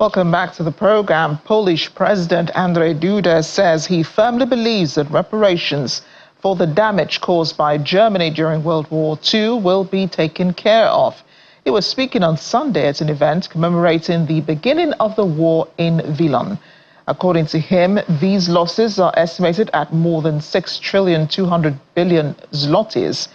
Welcome back to the program. Polish President Andrzej Duda says he firmly believes that reparations for the damage caused by Germany during World War II will be taken care of. He was speaking on Sunday at an event commemorating the beginning of the war in Wilan. According to him, these losses are estimated at more than 6,200 billion zlotys,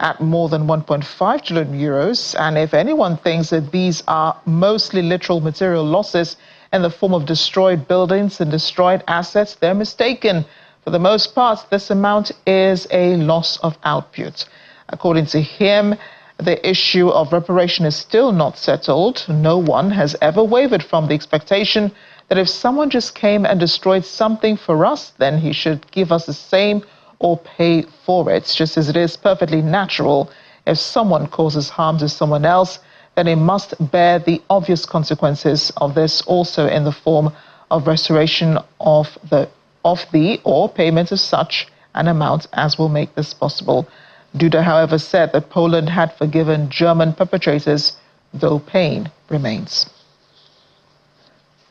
at more than 1.5 trillion euros. And if anyone thinks that these are mostly literal material losses in the form of destroyed buildings and destroyed assets, they're mistaken. For the most part, this amount is a loss of output. According to him, the issue of reparation is still not settled. No one has ever wavered from the expectation that if someone just came and destroyed something for us, then he should give us the same or pay for it, just as it is perfectly natural. If someone causes harm to someone else, then it must bear the obvious consequences of this, also in the form of restoration of the or payment of such an amount as will make this possible. Duda, however, said that Poland had forgiven German perpetrators, though pain remains.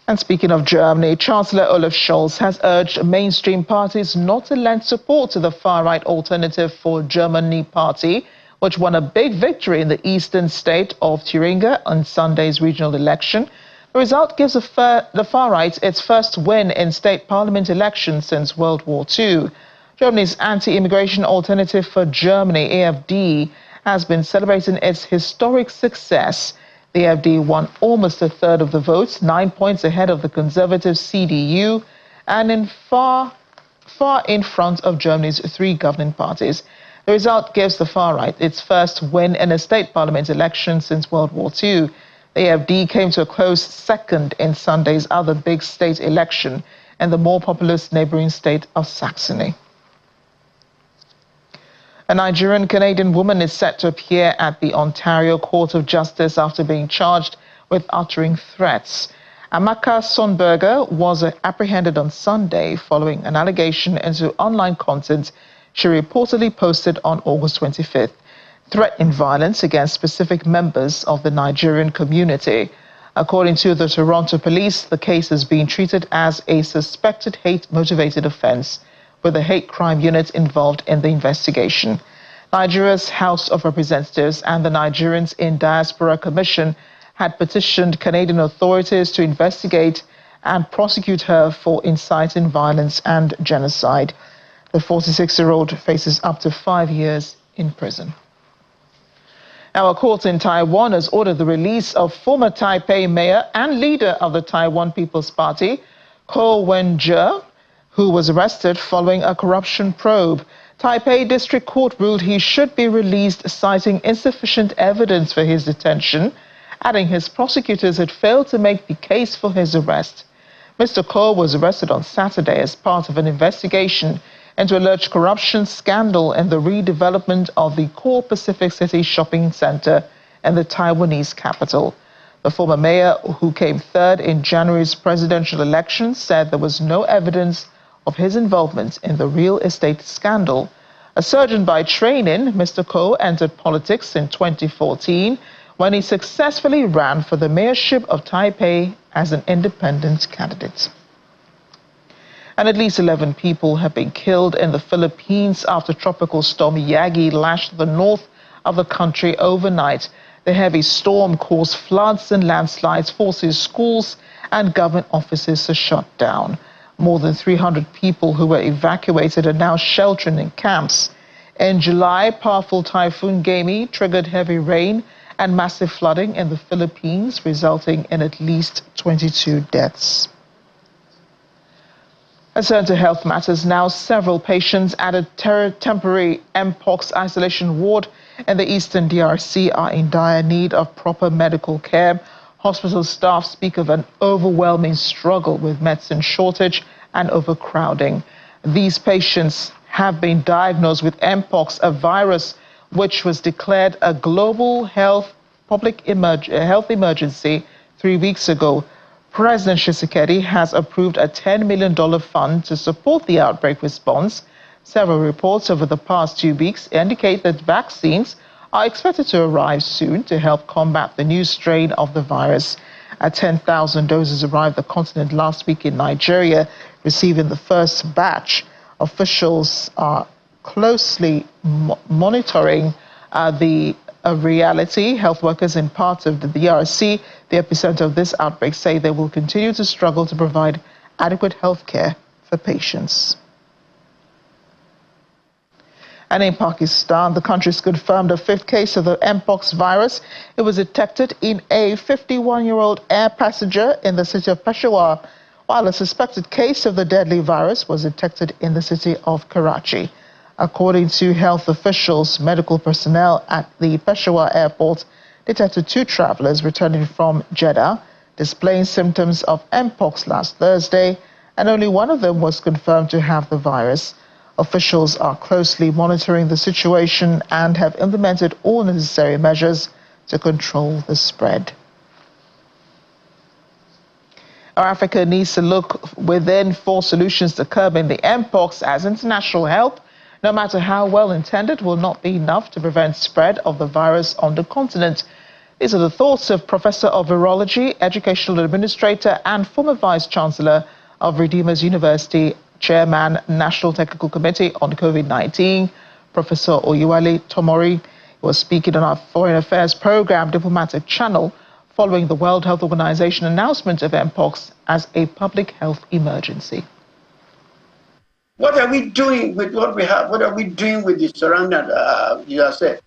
And speaking of Germany, Chancellor Olaf Scholz has urged mainstream parties not to lend support to the far-right Alternative for Germany party, which won a big victory in the eastern state of Thuringia on Sunday's regional election. The result gives the far-right its first win in state parliament elections since World War II. Germany's anti-immigration Alternative for Germany, AfD, has been celebrating its historic success. The AfD won almost a third of the votes, 9 points ahead of the conservative CDU, and far in front of Germany's three governing parties. The result gives the far right its first win in a state parliament election since World War II. The AfD came to a close second in Sunday's other big state election in the more populous neighboring state of Saxony. A Nigerian-Canadian woman is set to appear at the Ontario Court of Justice after being charged with uttering threats. Amaka Sonberger was apprehended on Sunday following an allegation into online content she reportedly posted on August 25th, threatening violence against specific members of the Nigerian community. According to the Toronto police, the case is being treated as a suspected hate-motivated offense, with the hate crime unit involved in the investigation. Nigeria's House of Representatives and the Nigerians in Diaspora Commission had petitioned Canadian authorities to investigate and prosecute her for inciting violence and genocide. The 46-year-old faces up to 5 years in prison. Now, a court in Taiwan has ordered the release of former Taipei mayor and leader of the Taiwan People's Party, Ko Wen-je, who was arrested following a corruption probe. Taipei District Court ruled he should be released, citing insufficient evidence for his detention, adding his prosecutors had failed to make the case for his arrest. Mr. Ko was arrested on Saturday as part of an investigation into alleged corruption scandal in the redevelopment of the core Pacific City shopping center in the Taiwanese capital. The former mayor, who came third in January's presidential election, said there was no evidence of his involvement in the real estate scandal. A surgeon by training, Mr. Ko entered politics in 2014 when he successfully ran for the mayorship of Taipei as an independent candidate. And at least 11 people have been killed in the Philippines after tropical storm Yagi lashed the north of the country overnight. The heavy storm caused floods and landslides, forcing schools and government offices to shut down. More than 300 people who were evacuated are now sheltering in camps. In July, powerful Typhoon Gami triggered heavy rain and massive flooding in the Philippines, resulting in at least 22 deaths. Let's turn to health matters now. Several patients at a temporary Mpox isolation ward in the eastern DRC are in dire need of proper medical care. Hospital staff speak of an overwhelming struggle with medicine shortage and overcrowding. These patients have been diagnosed with Mpox, a virus which was declared a global health emergency 3 weeks ago. President Tshisekedi has approved a $10 million fund to support the outbreak response. Several reports over the past 2 weeks indicate that vaccines are expected to arrive soon to help combat the new strain of the virus. 10,000 doses arrived the continent last week in Nigeria, receiving the first batch. Officials are closely monitoring the reality. Health workers in parts of the DRC, the epicenter of this outbreak, say they will continue to struggle to provide adequate health care for patients. And in Pakistan, the country's confirmed a fifth case of the Mpox virus. It was detected in a 51-year-old air passenger in the city of Peshawar, while a suspected case of the deadly virus was detected in the city of Karachi. According to health officials, medical personnel at the Peshawar airport detected 2 travelers returning from Jeddah, displaying symptoms of Mpox last Thursday, and only one of them was confirmed to have the virus. Officials are closely monitoring the situation and have implemented all necessary measures to control the spread. Our Africa needs to look within for solutions to curbing the Mpox, as international help, no matter how well intended, will not be enough to prevent spread of the virus on the continent. These are the thoughts of Professor of Virology, Educational Administrator and former Vice Chancellor of Redeemers University, Chairman, National Technical Committee on COVID-19, Professor Oyewale Tomori, was speaking on our Foreign Affairs program, Diplomatic Channel, following the World Health Organization announcement of Mpox as a public health emergency. What are we doing with what we have? What are we doing with the surrounding, you have said?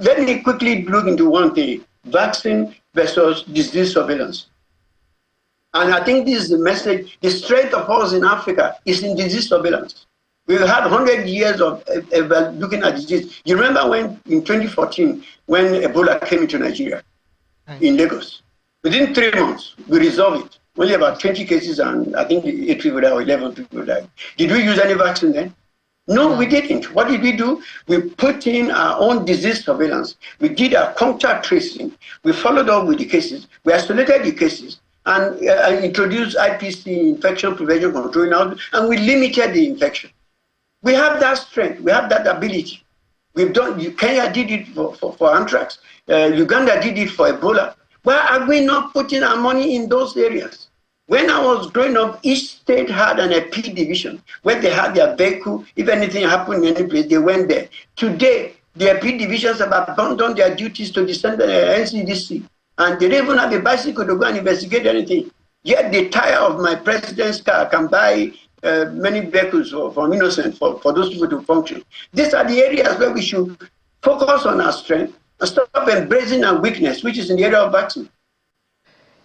Let me quickly look into one thing: vaccine versus disease surveillance. And I think this is the message. The strength of us in Africa is in disease surveillance. We've had 100 years of looking at disease. You remember when, in 2014, when Ebola came into Nigeria, in Lagos? Within 3 months, we resolved it. Only about 20 cases, and I think 8 people died or 11 people died. Did we use any vaccine then? No, we didn't. What did we do? We put in our own disease surveillance. We did our contact tracing. We followed up with the cases. We isolated the cases and introduced IPC, infection prevention control now, and we limited the infection. We have that strength. We have that ability. We've done. Kenya did it for anthrax. Uganda did it for Ebola. Why are we not putting our money in those areas? When I was growing up, each state had an EP division where they had their vehicle. If anything happened in any place, they went there. Today, the EP divisions have abandoned their duties to the NCDC, and they don't even have a bicycle to go and investigate anything. Yet the tire of my president's car can buy many vehicles for innocent, for those people to function. These are the areas where we should focus on our strength and stop embracing our weakness, which is in the area of vaccine.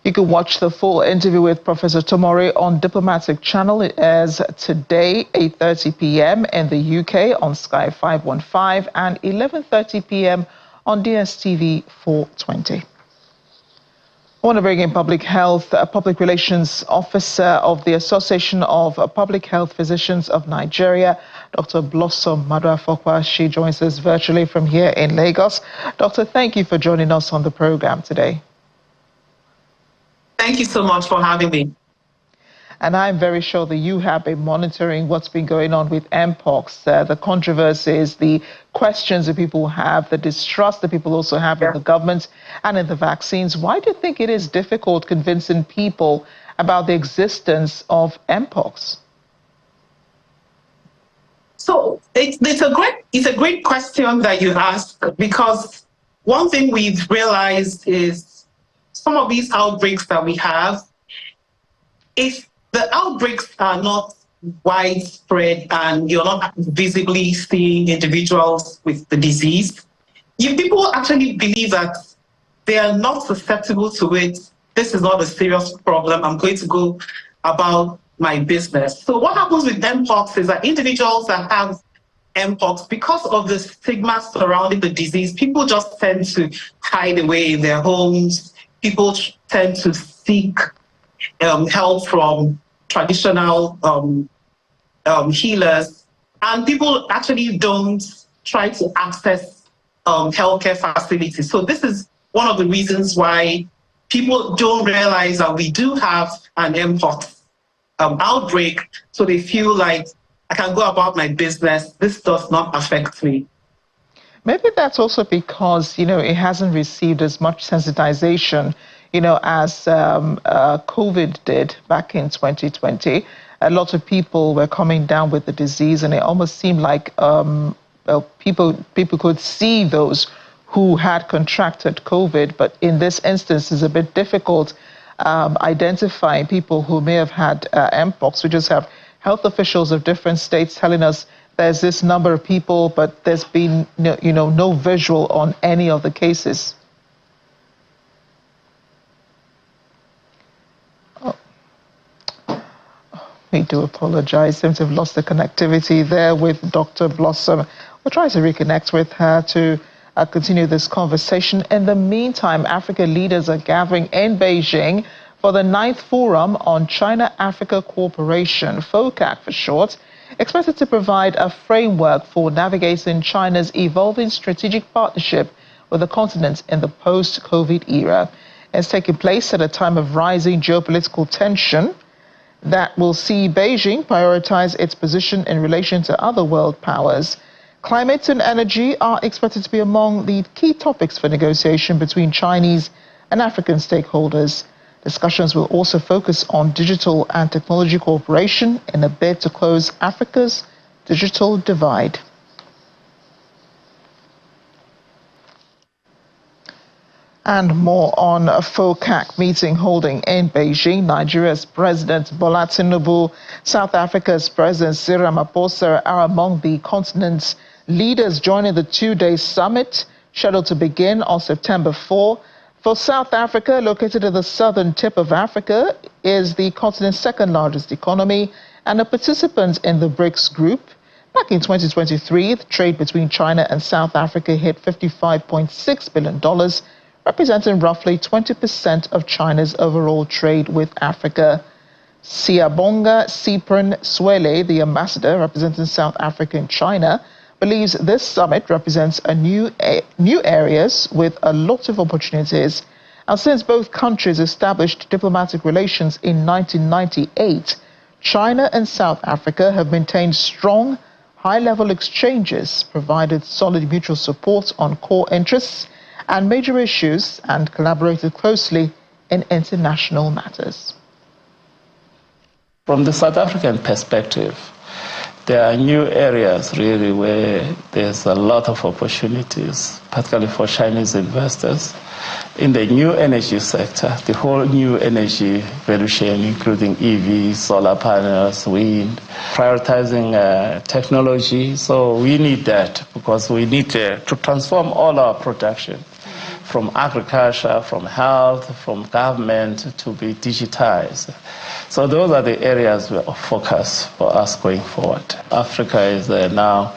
You can watch the full interview with Professor Tomori on Diplomatic Channel. It airs today, 8:30 p.m. in the UK on Sky 515 and 11:30 p.m. on DSTV 420. I want to bring in public relations officer of the Association of Public Health Physicians of Nigeria, Dr. Blossom Maduafokwa. She joins us virtually from here in Lagos. Doctor, thank you for joining us on the program today. Thank you so much for having me. And I'm very sure that you have been monitoring what's been going on with Mpox, the controversies, the questions that people have, the distrust that people also have in the government and in the vaccines. Why do you think it is difficult convincing people about the existence of Mpox? So it's a great question that you ask, because one thing we've realized is some of these outbreaks that we have, if the outbreaks are not widespread and you're not visibly seeing individuals with the disease, if people actually believe that they are not susceptible to it, this is not a serious problem, I'm going to go about my business. So what happens with Mpox is that individuals that have Mpox, because of the stigma surrounding the disease, people just tend to hide away in their homes. People tend to seek help from traditional healers, and people actually don't try to access healthcare facilities. So this is one of the reasons why people don't realize that we do have an Mpox outbreak, so they feel like, I can go about my business, this does not affect me. Maybe that's also because, it hasn't received as much sensitization, as COVID did back in 2020. A lot of people were coming down with the disease, and it almost seemed like people could see those who had contracted COVID. But in this instance, it's a bit difficult identifying people who may have had Mpox. We just have health officials of different states telling us there's this number of people, but there's been no visual on any of the cases. We do apologize. Seems to have lost the connectivity there with Dr. Blossom. We'll try to reconnect with her to continue this conversation. In the meantime, African leaders are gathering in Beijing for the 9th Forum on China-Africa Cooperation, FOCAC for short, expected to provide a framework for navigating China's evolving strategic partnership with the continent in the post-COVID era. It's taking place at a time of rising geopolitical tension that will see Beijing prioritize its position in relation to other world powers. Climate and energy are expected to be among the key topics for negotiation between Chinese and African stakeholders. Discussions will also focus on digital and technology cooperation in a bid to close Africa's digital divide. And more on a FOCAC meeting holding in Beijing. Nigeria's President Bola Tinubu, South Africa's President Cyril Ramaphosa are among the continent's leaders joining the two-day summit scheduled to begin on September 4. For South Africa, located at the southern tip of Africa, is the continent's second largest economy and a participant in the BRICS group. Back in 2023, the trade between China and South Africa hit $55.6 billion, representing roughly 20% of China's overall trade with Africa. Siyabonga Cyprian Swele, the ambassador representing South Africa in China, believes this summit represents a new areas with a lot of opportunities. And since both countries established diplomatic relations in 1998, China and South Africa have maintained strong, high-level exchanges, provided solid mutual support on core interests and major issues, and collaborated closely in international matters. From the South African perspective, there are new areas really where there's a lot of opportunities, particularly for Chinese investors. In the new energy sector, the whole new energy value chain, including EVs, solar panels, wind, prioritizing technology. So we need that because we need to transform all our production from agriculture, from health, from government to be digitized. So those are the areas of focus for us going forward. Africa is now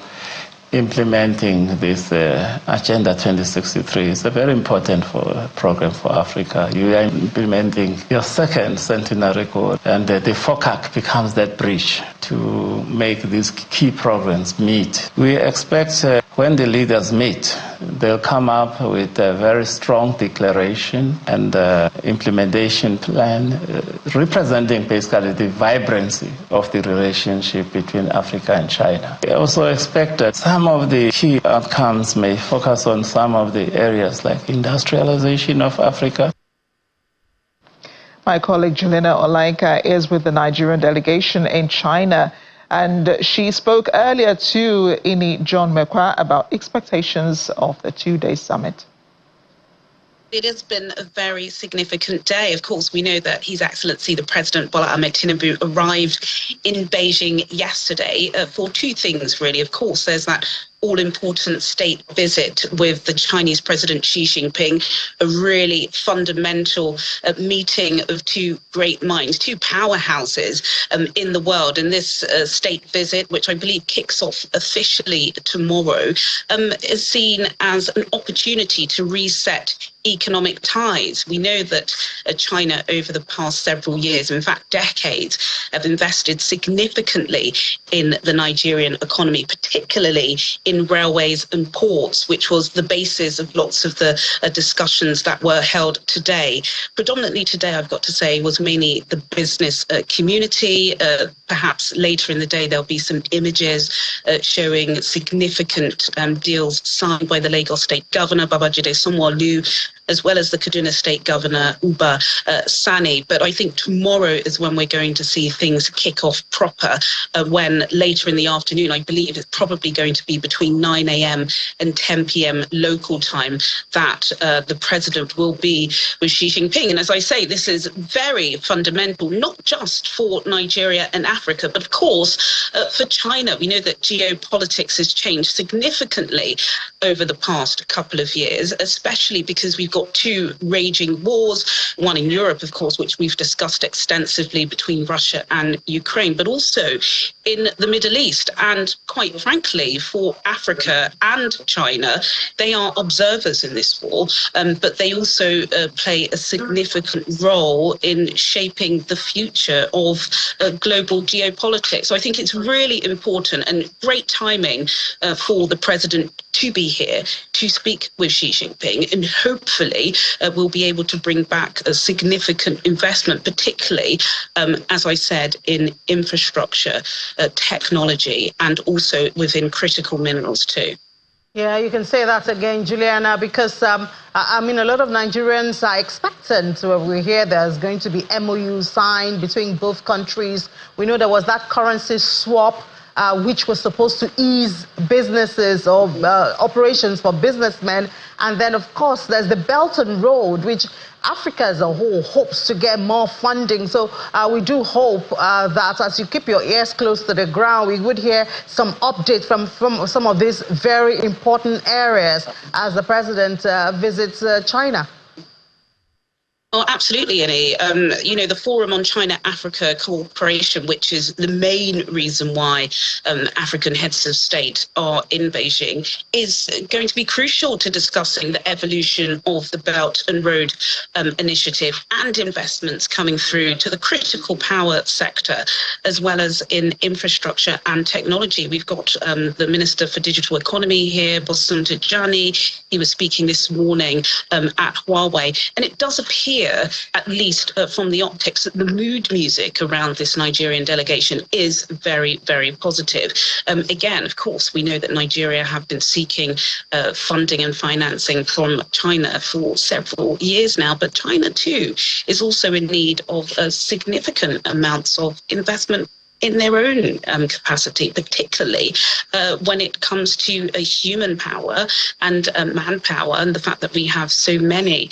implementing this Agenda 2063. It's a very important program for Africa. You are implementing your second centenary goal, and the FOCAC becomes that bridge to make these key programs meet. We expect when the leaders meet, they'll come up with a very strong declaration and implementation plan representing basically the vibrancy of the relationship between Africa and China. We also expect that some of the key outcomes may focus on some of the areas like industrialization of Africa. My colleague Jelena Olaika is with the Nigerian delegation in China, and she spoke earlier to Ini John Mekwa about expectations of the two-day summit. It has been a very significant day. Of course, we know that His Excellency, the President Bola Ahmed Tinubu, arrived in Beijing yesterday for two things, really. Of course, there's that all-important state visit with the Chinese President Xi Jinping, a really fundamental meeting of two great minds, two powerhouses in the world. And this state visit, which I believe kicks off officially tomorrow, is seen as an opportunity to reset economic ties. We know that China over the past several years, in fact decades, have invested significantly in the Nigerian economy, particularly in railways and ports, which was the basis of lots of the discussions that were held today. Predominantly today, I've got to say, was mainly the business community. Perhaps later in the day, there'll be some images showing significant deals signed by the Lagos State Governor, Babajide Sanwo-Olu, as well as the Kaduna State Governor, Uba Sani. But I think tomorrow is when we're going to see things kick off proper, when later in the afternoon, I believe it's probably going to be between 9 a.m. and 10 p.m. local time, that the president will be with Xi Jinping. And as I say, this is very fundamental, not just for Nigeria and Africa, but of course for China. We know that geopolitics has changed significantly over the past couple of years, especially because we've got two raging wars, one in Europe, of course, which we've discussed extensively between Russia and Ukraine, but also in the Middle East. And quite frankly, for Africa and China, they are observers in this war, but they also play a significant role in shaping the future of global geopolitics. So I think it's really important and great timing for the president to be here to speak with Xi Jinping, and hopefully we'll be able to bring back a significant investment, particularly, as I said, in infrastructure, technology, and also within critical minerals too. Yeah, you can say that again, Juliana, because I mean, a lot of Nigerians are expectant. We hear there's going to be MOUs signed between both countries. We know there was that currency swap, which was supposed to ease businesses or operations for businessmen. And then, of course, there's the Belt and Road, which Africa as a whole hopes to get more funding. So we do hope that as you keep your ears close to the ground, we would hear some updates from some of these very important areas as the president visits China. Oh, absolutely, Annie. You know, the Forum on China-Africa Cooperation, which is the main reason why African heads of state are in Beijing, is going to be crucial to discussing the evolution of the Belt and Road Initiative and investments coming through to the critical power sector, as well as in infrastructure and technology. We've got the Minister for Digital Economy here, Bosun Tijani. He was speaking this morning at Huawei, and it does appear, at least from the optics, that the mood music around this Nigerian delegation is very, very positive. Again, of course, we know that Nigeria have been seeking funding and financing from China for several years now, but China too is also in need of significant amounts of investment in their own capacity, particularly when it comes to human power and manpower, and the fact that we have so many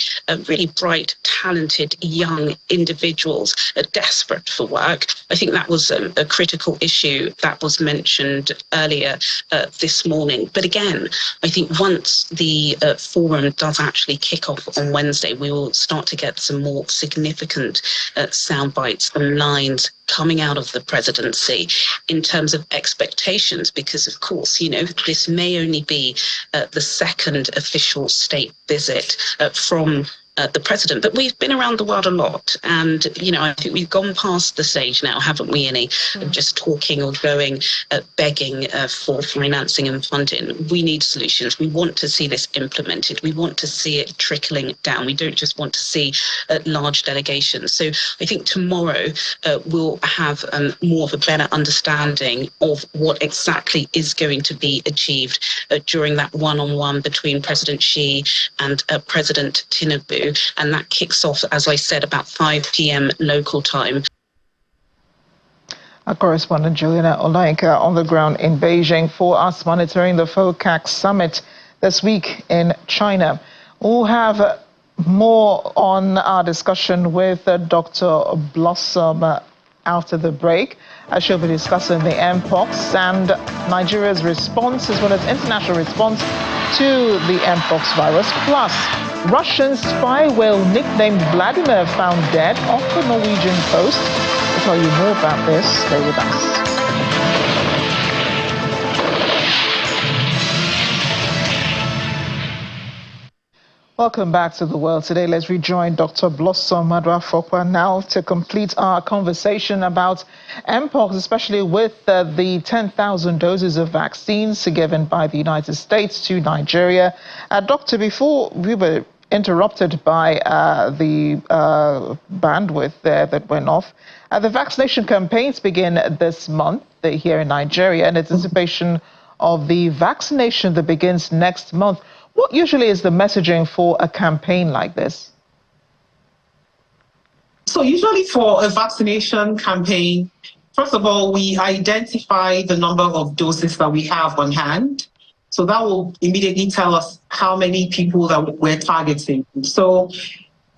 really bright, talented young individuals desperate for work. I think that was a critical issue that was mentioned earlier this morning. But again, I think once the forum does actually kick off on Wednesday, we will start to get some more significant sound bites and lines coming out of the presidency in terms of expectations, because of course, you know, this may only be the second official state visit from the president, but we've been around the world a lot, and you know, I think we've gone past the stage now, haven't we, Annie, of just talking or going begging for financing and funding. We need solutions. We want to see this implemented. We want to see it trickling down. We don't just want to see large delegations. So I think tomorrow we'll have more of a better understanding of what exactly is going to be achieved during that one-on-one between President Xi and President Tinubu. And that kicks off, as I said, about 5 p.m. local time. Our correspondent Juliana Olainka on the ground in Beijing for us, monitoring the FOCAC summit this week in China. We'll have more on our discussion with Dr. Blossom after the break, as she'll be discussing the Mpox and Nigeria's response, as well as international response to the Mpox virus. Plus, Russian spy whale nicknamed Vladimir found dead off the Norwegian coast. We'll tell you more about this. Stay with us. Welcome back to The World Today. Let's rejoin Dr. Blossom Madwafokwa now to complete our conversation about Mpox, especially with the 10,000 doses of vaccines given by the United States to Nigeria. Doctor, before we were interrupted by the bandwidth there that went off, the vaccination campaigns begin this month here in Nigeria in anticipation of the vaccination that begins next month. What usually is the messaging for a campaign like this? So usually for a vaccination campaign, first of all, we identify the number of doses that we have on hand. So that will immediately tell us how many people that we're targeting. So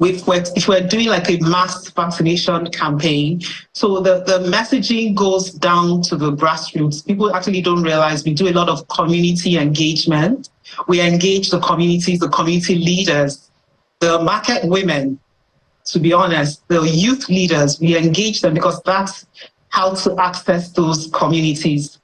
if we're doing like a mass vaccination campaign, so the messaging goes down to the grassroots. People actually don't realize we do a lot of community engagement. We engage the communities, the community leaders, the market women, to be honest, the youth leaders. We engage them because that's how to access those communities.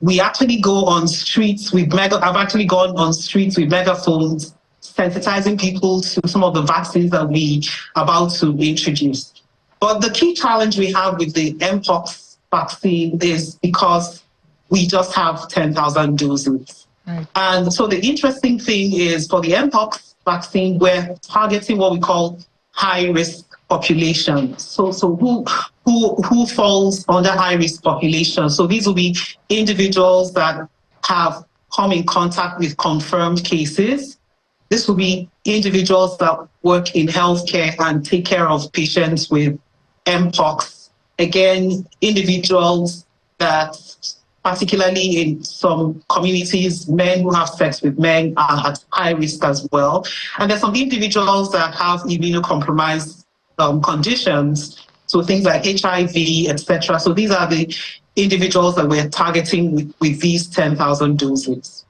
We actually go on streets with I've actually gone on streets with megaphones, sensitizing people to some of the vaccines that we are about to introduce. But the key challenge we have with the Mpox vaccine is because we just have 10,000 doses. Right. And so the interesting thing is for the Mpox vaccine, we're targeting what we call high-risk population. So who falls under high-risk population? So these will be individuals that have come in contact with confirmed cases. This will be individuals that work in healthcare and take care of patients with Mpox. Again, individuals that, particularly in some communities, men who have sex with men are at high risk as well. And there's some individuals that have immunocompromised conditions, so things like HIV, etc. So these are the individuals that we're targeting with these 10,000 doses.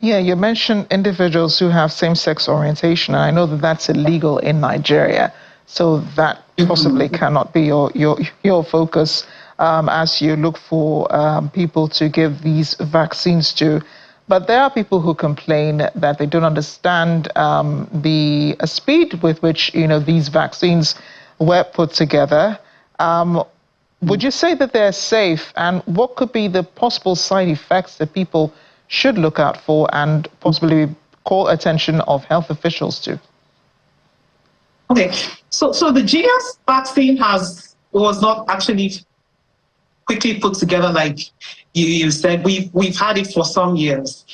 Yeah, you mentioned individuals who have same-sex orientation, and I know that that's illegal in Nigeria, so that possibly cannot be your focus as you look for people to give these vaccines to. But there are people who complain that they don't understand the speed with which these vaccines were put together. Would you say that they're safe, and what could be the possible side effects that people should look out for and possibly call attention of health officials to? Okay, so the GS vaccine was not actually quickly put together like you said. We've had it for some years.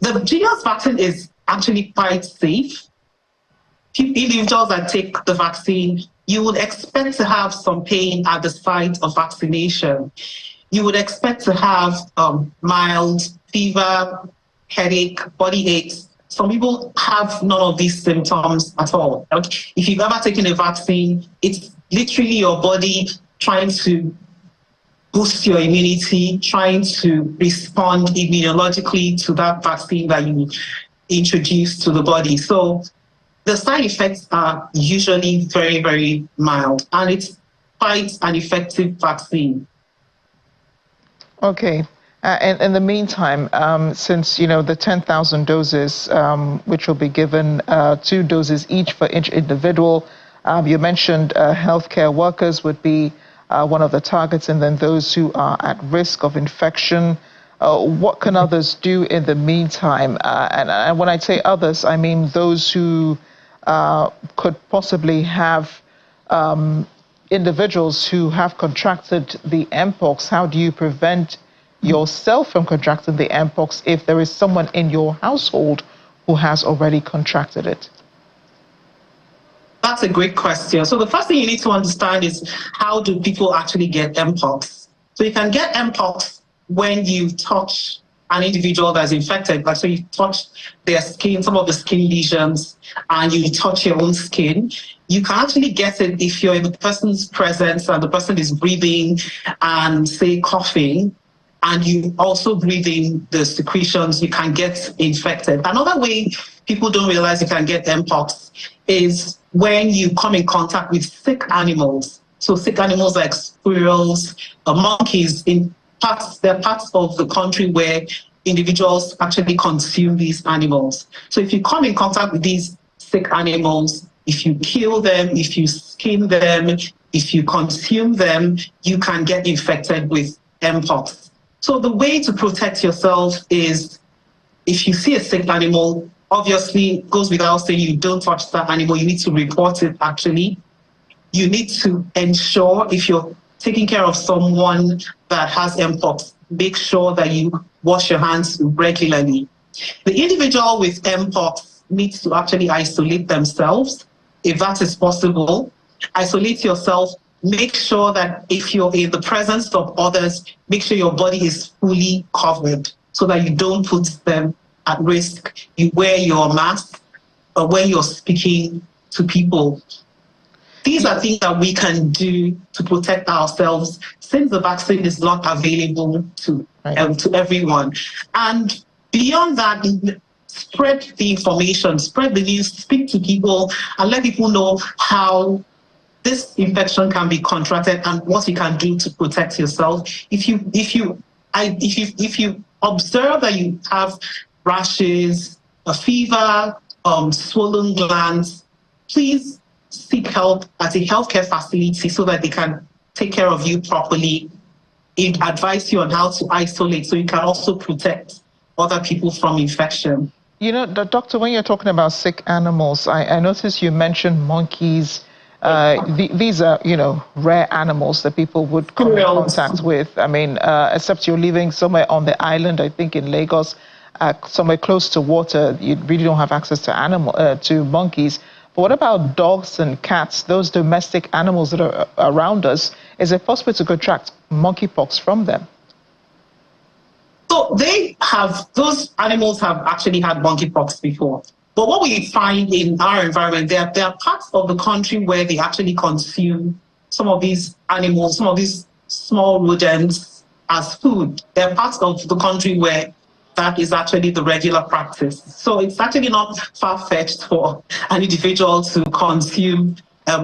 The GS vaccine is actually quite safe. Individuals that take the vaccine, you would expect to have some pain at the site of vaccination. You would expect to have mild fever, headache, body aches. Some people have none of these symptoms at all. If you've ever taken a vaccine, it's literally your body trying to boost your immunity, trying to respond immunologically to that vaccine that you introduce to the body. So the side effects are usually very, very mild, and it's quite an effective vaccine. Okay. In the meantime, since the 10,000 doses, which will be given 2 doses each for each individual, you mentioned healthcare workers would be one of the targets, and then those who are at risk of infection. What can others do in the meantime? And when I say others, I mean those who could possibly have individuals who have contracted the Mpox. How do you prevent yourself from contracting the Mpox if there is someone in your household who has already contracted it? That's a great question. So the first thing you need to understand is, how do people actually get Mpox? So you can get Mpox when you touch an individual that's infected. Like, so you touch their skin, some of the skin lesions, and you touch your own skin. You can actually get it if you're in the person's presence and the person is breathing and, say, coughing, and you also breathe in the secretions, you can get infected. Another way people don't realize you can get Mpox is when you come in contact with sick animals. So sick animals like squirrels, monkeys. There are parts of the country where individuals actually consume these animals. So if you come in contact with these sick animals, if you kill them, if you skin them, if you consume them, you can get infected with Mpox. So the way to protect yourself is, if you see a sick animal, obviously it goes without saying you don't touch that animal. You need to report it, actually. You need to ensure, if you're taking care of someone that has Mpox, make sure that you wash your hands regularly. The individual with Mpox needs to actually isolate themselves, if that is possible. Isolate yourself. Make sure that if you're in the presence of others, make sure your body is fully covered so that you don't put them at risk. You wear your mask when you're speaking to people. These are things that we can do to protect ourselves since the vaccine is not available to everyone. And beyond that, spread the information, spread the news, speak to people, and let people know how this infection can be contracted and what you can do to protect yourself. If you observe that you have rashes, a fever, swollen glands, please seek help at a healthcare facility so that they can take care of you properly, advise you on how to isolate so you can also protect other people from infection. You know, Doctor, when you're talking about sick animals, I noticed you mentioned monkeys. These are, you know, rare animals that people would come in contact with. I mean, except you're living somewhere on the island, I think in Lagos, somewhere close to water, you really don't have access to to monkeys. But what about dogs and cats, those domestic animals that are around us? Is it possible to contract monkeypox from them? So those animals have actually had monkeypox before. But what we find in our environment, there are parts of the country where they actually consume some of these animals, some of these small rodents as food. There are parts of the country where that is actually the regular practice. So it's actually not far-fetched for an individual to consume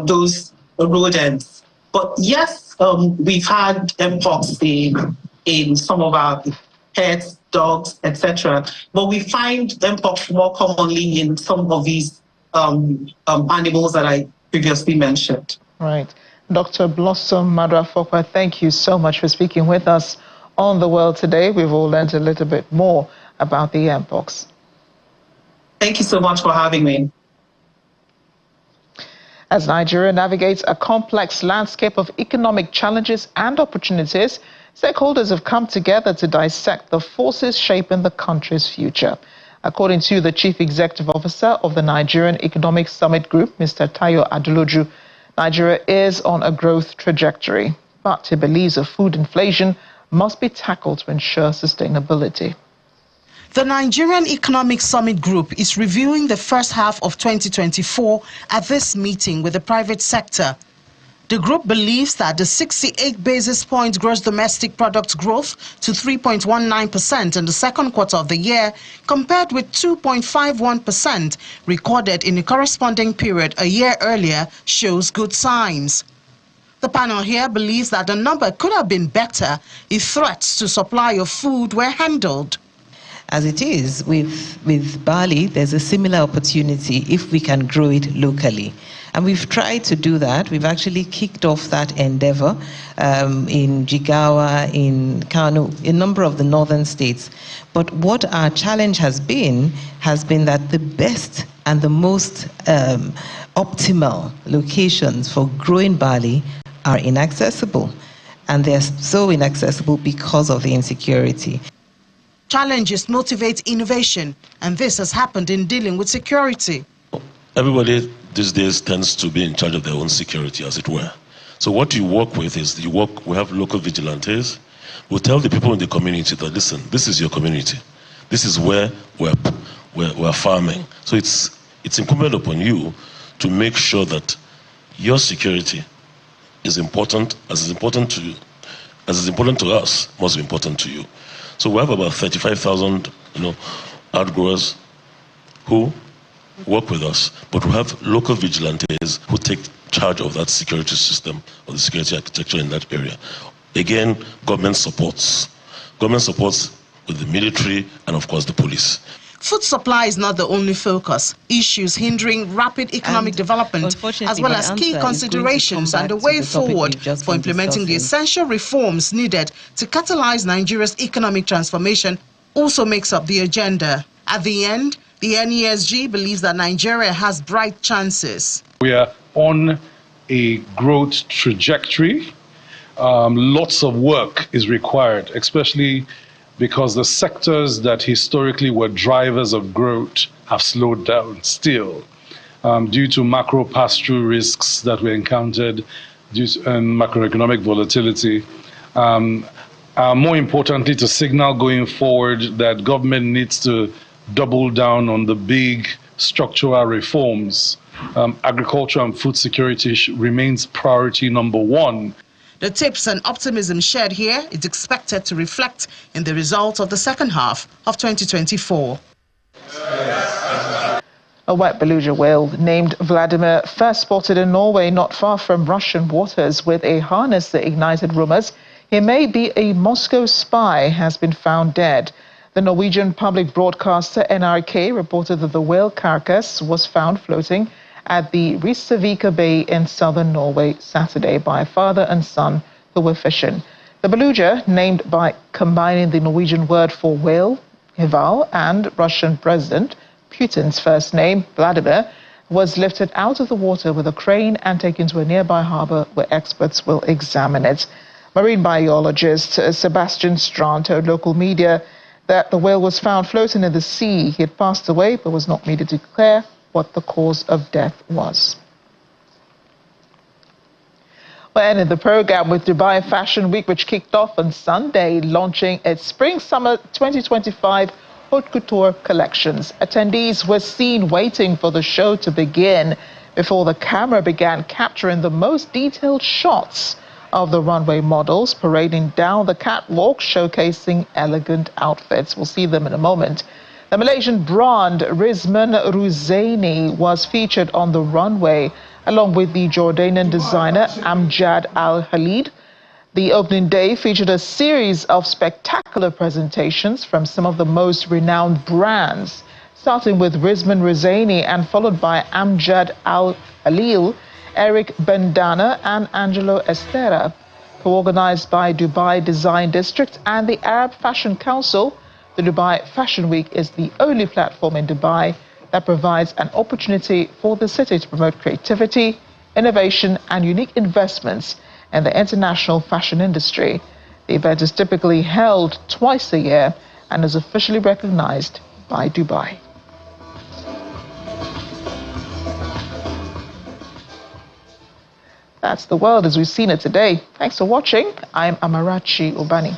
those rodents. But yes, we've had Mpox in some of our pets, dogs, etc. But we find Mpox more commonly in some of these animals that I previously mentioned. Right. Dr. Blossom Maduafokwa, thank you so much for speaking with us on The World Today. We've all learned a little bit more about the Mpox. Thank you so much for having me. As Nigeria navigates a complex landscape of economic challenges and opportunities, stakeholders have come together to dissect the forces shaping the country's future. According to the Chief Executive Officer of the Nigerian Economic Summit Group, Mr. Tayo Adeloju, Nigeria is on a growth trajectory, but he believes a food inflation must be tackled to ensure sustainability. The Nigerian Economic Summit Group is reviewing the first half of 2024 at this meeting with the private sector. The group believes that the 68 basis point gross domestic product growth to 3.19% in the second quarter of the year, compared with 2.51% recorded in the corresponding period a year earlier, shows good signs. The panel here believes that the number could have been better if threats to supply of food were handled. As it is with barley, there's a similar opportunity if we can grow it locally. And we've tried to do that. We've actually kicked off that endeavor in Jigawa, in Kano, a number of the northern states. But what our challenge has been that the best and the most optimal locations for growing barley are inaccessible. And they're so inaccessible because of the insecurity. Challenges motivate innovation, and this has happened in dealing with security. Everybody these days tends to be in charge of their own security, as it were. So what you work with is we have local vigilantes. We'll tell the people in the community that, listen, this is your community. This is where we're farming. So it's incumbent upon you to make sure that your security is important, as important to us, must be important to you. So we have about 35,000, outgrowers who work with us, but we have local vigilantes who take charge of that security system, or the security architecture in that area. Again, government supports with the military and, of course, the police. Food supply is not the only focus. Issues hindering rapid economic development, as well as key considerations and the way forward for implementing the essential reforms needed to catalyze Nigeria's economic transformation, also makes up the agenda. At the end, the NESG believes that Nigeria has bright chances. We are on a growth trajectory. Lots of work is required, especially because the sectors that historically were drivers of growth have slowed down still due to macro pass-through risks that were encountered due to macroeconomic volatility. More importantly, to signal going forward that government needs to double down on the big structural reforms. Agriculture and food security remains priority number one. The tips and optimism shared here is expected to reflect in the results of the second half of 2024. A white beluga whale named Vladimir, first spotted in Norway not far from Russian waters with a harness that ignited rumors he may be a Moscow spy, has been found dead. The Norwegian public broadcaster NRK reported that the whale carcass was found floating at the Risavika Bay in southern Norway Saturday by a father and son who were fishing. The beluga, named by combining the Norwegian word for whale, Hival, and Russian President Putin's first name, Vladimir, was lifted out of the water with a crane and taken to a nearby harbor where experts will examine it. Marine biologist Sebastian Strand told local media that the whale was found floating in the sea. He had passed away but was not needed to declare what the cause of death was. We're ending the program with Dubai Fashion Week, which kicked off on Sunday, launching its Spring-Summer 2025 haute couture collections. Attendees were seen waiting for the show to begin before the camera began capturing the most detailed shots of the runway models parading down the catwalk, showcasing elegant outfits. We'll see them in a moment. The Malaysian brand Rizman Ruzaini was featured on the runway, along with the Jordanian designer Amjad Al-Khalid. The opening day featured a series of spectacular presentations from some of the most renowned brands, starting with Rizman Ruzaini and followed by Amjad Al-Khalil, Eric Bendana and Angelo Estera. Co-organized by Dubai Design District and the Arab Fashion Council, the Dubai Fashion Week is the only platform in Dubai that provides an opportunity for the city to promote creativity, innovation and unique investments in the international fashion industry. The event is typically held twice a year and is officially recognized by Dubai. That's the world as we've seen it today. Thanks for watching. I'm Amarachi Obani.